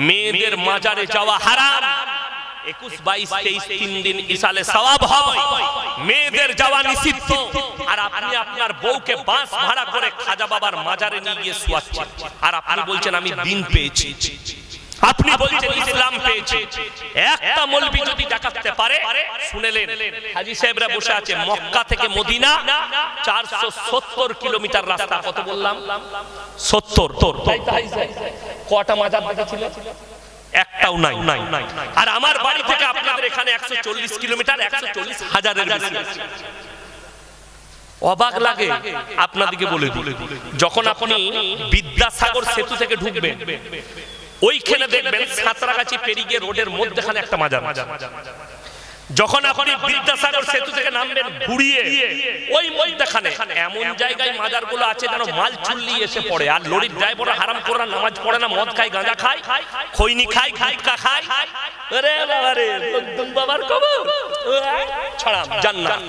মেয়েদের মাজারে যাওয়া হারাম। 21, 22, 23 3 দিন ইসালে সওয়াব হয়, মেয়েদের যাওয়া নিষিদ্ধ। আর আপনি আপনার বউকে বাস ভাড়া করে খাজা বাবার মাজারে নিয়ে গিয়ে শুয়াচ্ছেন, আর আপনি বলছেন আমি দিন পেয়েছি, আপনি বলছেন ইসলাম পেয়েছি। একটা মৌলবি যদি দেখাতে পারে, শুনেলেন হাজী সাহেবরা বসে আছে, মক্কা থেকে মদিনা 470 কিলোমিটার রাস্তা। কত বললাম? 70। কটা মাজার দেখেছিল? একটাও নাই। আর আমার বাড়ি থেকে আপনাদের এখানে 140 কিলোমিটার, 140,000-এর বেশি। অবাক লাগে আপনাদেরকে বলে দিই, যখন আপনি বিদ্যাসাগর সেতু থেকে ঢুকবেন, ওইখানে দেখবেন সাঁতরাগাছি পেরিয়ে রোডের মধ্যখানে একটা মাজার। যখন আপনি বিদ্যাসাগর সেতু থেকে নামবেন ঘুরিয়ে, ওই মধ্যখানে এমন জায়গায় মাজারগুলো আছে যেন মাল চুল্লি এসে পড়ে। আর লরির ড্রাইভাররা হারাম করে নামাজ পড়ে না, মদ খায়, গাঁজা খায়, খৈনি খায়, গুটখা খায়। আরে বাবা রে, বাবার কবর ছাড়া জান্নাত।